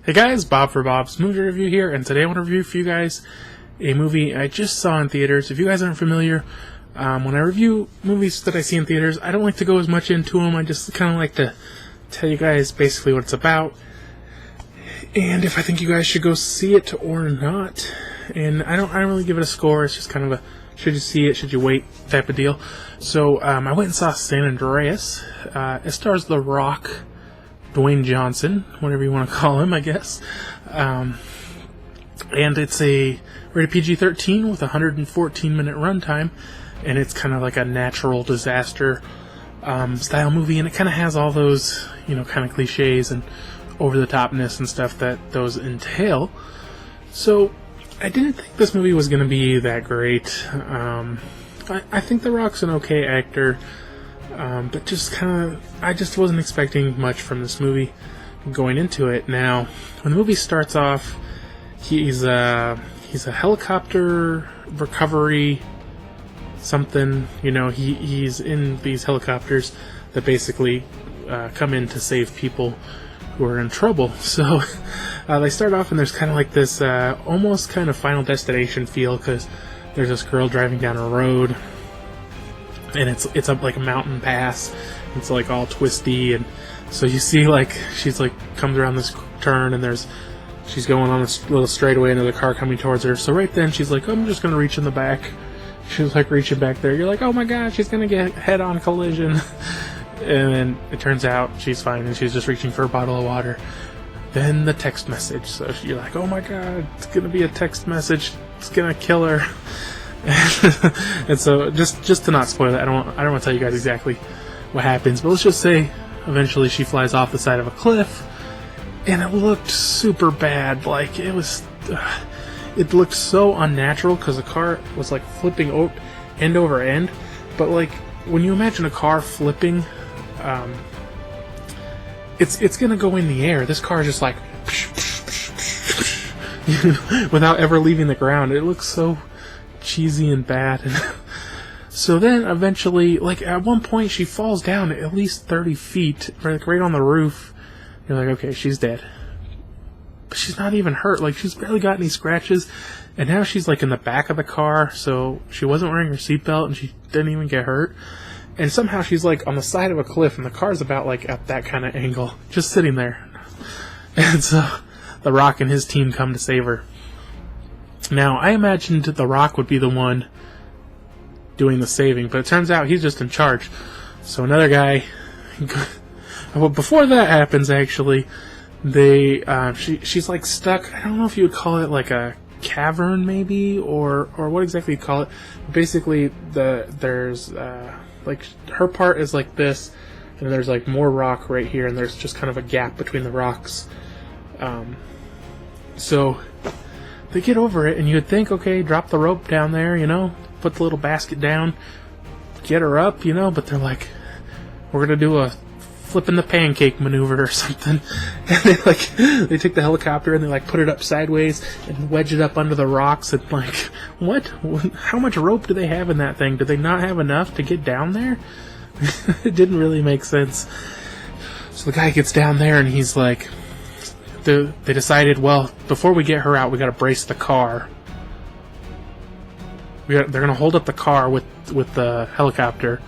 Hey guys, Bob for Bob's Movie Review here, and today I want to review for you guys a movie I just saw in theaters. If you guys aren't familiar, when I review movies that I see in theaters, I don't like to go as much into them. I just kind of like to tell you guys basically what it's about, and if I think you guys should go see it or not. And I don't really give it a score. It's just kind of a should you see it, should you wait type of deal. So I went and saw San Andreas. It stars The Rock, Dwayne Johnson, whatever you want to call him, I guess. And it's a rated PG-13 with a 114-minute runtime, and it's kind of like a natural disaster style movie, and it kind of has all those, kind of cliches and over-the-topness and stuff that those entail. So I didn't think this movie was going to be that great. I think The Rock's an okay actor. But I just wasn't expecting much from this movie going into it. Now, when the movie starts off, he's a helicopter recovery something. He's in these helicopters that basically come in to save people who are in trouble. So they start off and there's kind of like this almost kind of Final Destination feel, because there's this girl driving down a road. And it's up like a mountain pass. It's like all twisty, and so you see she's comes around this turn, and she's going on this little straightaway, and there's a car coming towards her. So right then she's like, I'm just gonna reach in the back. She's reaching back there. You're like, oh my god, she's gonna get head-on collision. And then it turns out she's fine, and she's just reaching for a bottle of water. Then the text message. So you're like, oh my god, it's gonna be a text message. It's gonna kill her. And so, just to not spoil it, I don't want to tell you guys exactly what happens, but let's just say eventually she flies off the side of a cliff, and it looked super bad. It looked so unnatural because the car was flipping end over end. But when you imagine a car flipping, it's gonna go in the air. This car is just without ever leaving the ground. It looks so cheesy and bad. So then eventually, at one point she falls down at least 30 feet, right on the roof. You're like, okay, she's dead. But she's not even hurt. She's barely got any scratches. And now she's in the back of the car, so she wasn't wearing her seatbelt and she didn't even get hurt. And somehow she's on the side of a cliff, and the car's about at that kind of angle, just sitting there. And so The Rock and his team come to save her. Now, I imagined The Rock would be the one doing the saving, but it turns out he's just in charge. So another guy... Well, before that happens, actually, she's stuck. I don't know if you would call it a cavern, maybe, or what exactly you call it. Basically, there's her part is this, and there's more rock right here, and there's just kind of a gap between the rocks. So they get over it, and you would think, okay, drop the rope down there, put the little basket down, get her up, but they're like, we're gonna do a flipping the pancake maneuver or something. And they take the helicopter and they put it up sideways and wedge it up under the rocks, and what? How much rope do they have in that thing? Do they not have enough to get down there? It didn't really make sense. So the guy gets down there, and he's like, they decided, well, before we get her out, we got to brace the car. They're going to hold up the car with the helicopter.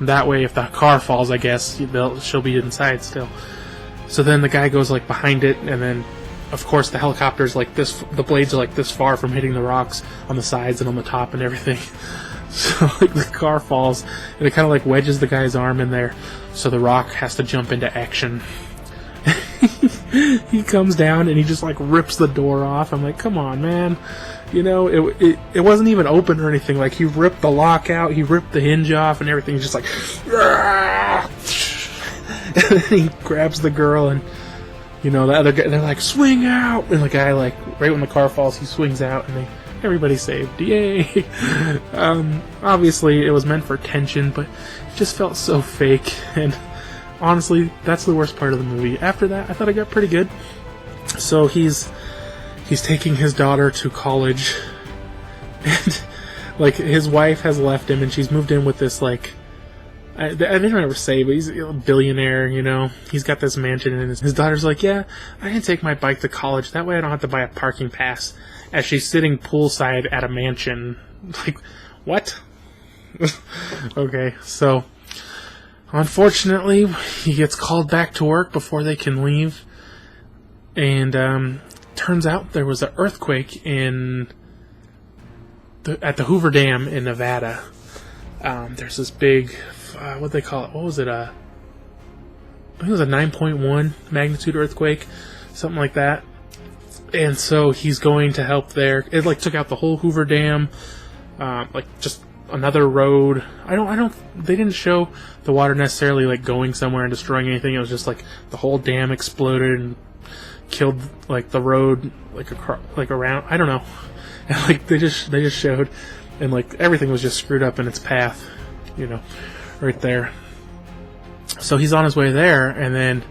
That way, if the car falls, I guess she'll be inside still. So then the guy goes behind it, and then, of course, the helicopter's this. The blades are this far from hitting the rocks on the sides and on the top and everything. So the car falls, and it kind of wedges the guy's arm in there. So The Rock has to jump into action. He comes down and he just rips the door off. I'm like, come on, man. It wasn't even open or anything. He ripped the lock out, he ripped the hinge off and everything. He's just and then he grabs the girl, and the other guy, they're like, swing out, and the guy right when the car falls, he swings out, and everybody's saved. Yay. Obviously it was meant for tension, but it just felt so fake. And honestly, that's the worst part of the movie. After that, I thought it got pretty good. So he's taking his daughter to college, and his wife has left him, and she's moved in with this They didn't ever say, but he's a billionaire, you know. He's got this mansion, and his daughter's like, yeah, I can take my bike to college. That way I don't have to buy a parking pass. As she's sitting poolside at a mansion. Like, what? Okay, so unfortunately, he gets called back to work before they can leave. And turns out there was an earthquake at the Hoover Dam in Nevada. There's this big, what they call it? What was it? I think it was a 9.1 magnitude earthquake, something like that. And so he's going to help there. It like took out the whole Hoover Dam, like just another road. They didn't show the water necessarily like going somewhere and destroying anything. It was just like the whole dam exploded and killed like the road like around. I don't know. And like they just showed, and like everything was just screwed up in its path, you know, right there. So he's on his way there, and then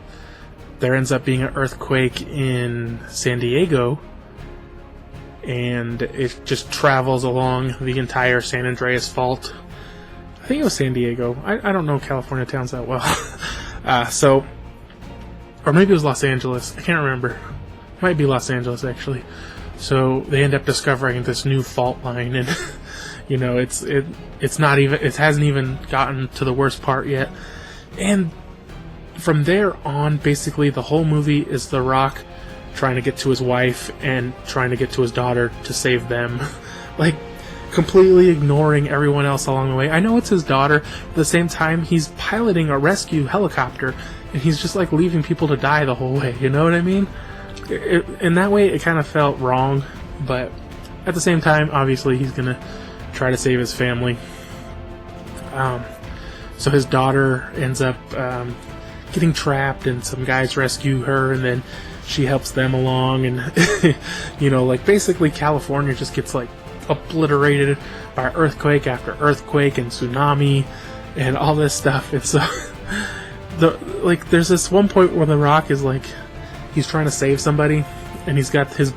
there ends up being an earthquake in San Diego, and it just travels along the entire San Andreas Fault. I think it was San Diego. I don't know California towns that well. Or maybe it was Los Angeles. I can't remember. It might be Los Angeles, actually. So they end up discovering this new fault line, and you know, it hasn't even gotten to the worst part yet. And from there on, basically the whole movie is The Rock trying to get to his wife and trying to get to his daughter to save them. Like, completely ignoring everyone else along the way. I know it's his daughter, but at the same time, he's piloting a rescue helicopter, and he's just like leaving people to die the whole way, you know what I mean? In that way, it kind of felt wrong, but at the same time, obviously, he's gonna try to save his family. So his daughter ends up getting trapped, and some guys rescue her, and then she helps them along, and you know, like basically California just gets like obliterated by earthquake after earthquake and tsunami and all this stuff. And so there's this one point where The Rock is like, he's trying to save somebody, and he's got his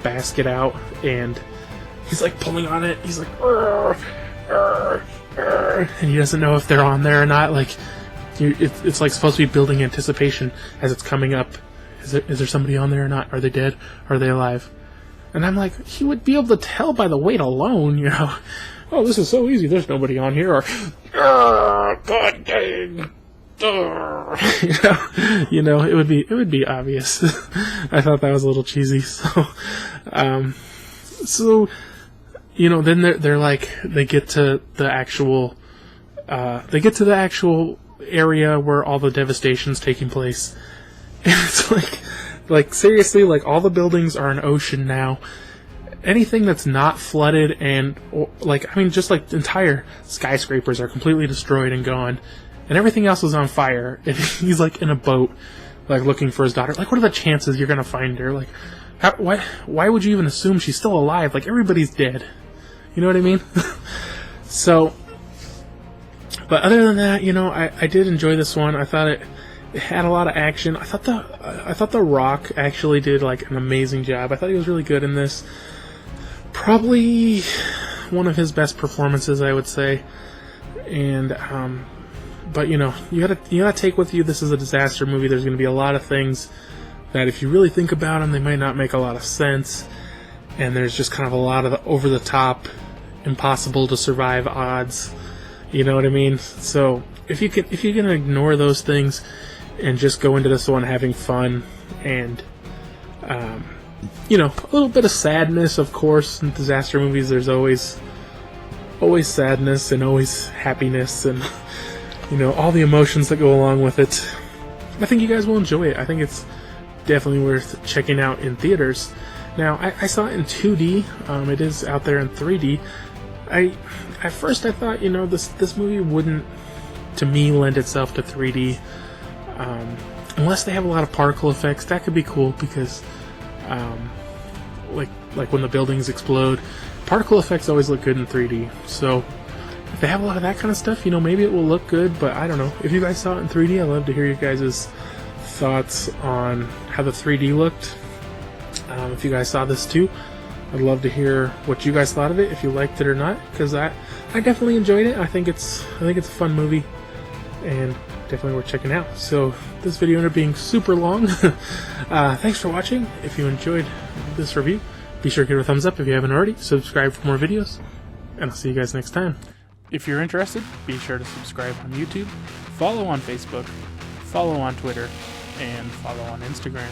basket out, and he's like pulling on it. He's like, "Arr, arr, arr," and he doesn't know if they're on there or not. Like, it's like supposed to be building anticipation as it's coming up. Is there somebody on there or not? Are they dead? Are they alive? And I'm like, he would be able to tell by the weight alone, you know. Oh, this is so easy. There's nobody on here. Or, God dang. You know, it would be obvious. I thought that was a little cheesy. So you know, then they're like, they get to the actual area where all the devastation's taking place, and it's like seriously, like all the buildings are an ocean now. Anything that's not flooded just like entire skyscrapers are completely destroyed and gone. And everything else is on fire, and he's like in a boat, like looking for his daughter. Like, what are the chances you're gonna find her? Like, why would you even assume she's still alive? Like, everybody's dead. You know what I mean? So, but other than that, you know, I did enjoy this one. I thought it had a lot of action. I thought The Rock actually did like an amazing job. I thought he was really good in this. Probably one of his best performances, I would say. And but you know, you gotta take with you, this is a disaster movie. There's gonna be a lot of things that if you really think about them, they might not make a lot of sense, and there's just kind of a lot of the over the top, impossible to survive odds. You know what I mean? So if you can ignore those things and just go into this one having fun, and you know, a little bit of sadness, of course. In disaster movies, there's always sadness and always happiness, and you know, all the emotions that go along with it. I think you guys will enjoy it. I think it's definitely worth checking out in theaters. Now, I saw it in 2D. It is out there in 3D. At first I thought, you know, this movie wouldn't, to me, lend itself to 3D. Unless they have a lot of particle effects. That could be cool, because like when the buildings explode, particle effects always look good in 3D. So if they have a lot of that kind of stuff, you know, maybe it will look good, but I don't know. If you guys saw it in 3D, I'd love to hear you guys' thoughts on how the 3D looked. If you guys saw this too, I'd love to hear what you guys thought of it, if you liked it or not, because I I definitely enjoyed it. I think it's a fun movie, and definitely worth checking out. So this video ended up being super long. Thanks for watching. If you enjoyed this review, be sure to give it a thumbs up if you haven't already. Subscribe for more videos, and I'll see you guys next time. If you're interested, be sure to subscribe on YouTube, follow on Facebook, follow on Twitter, and follow on Instagram.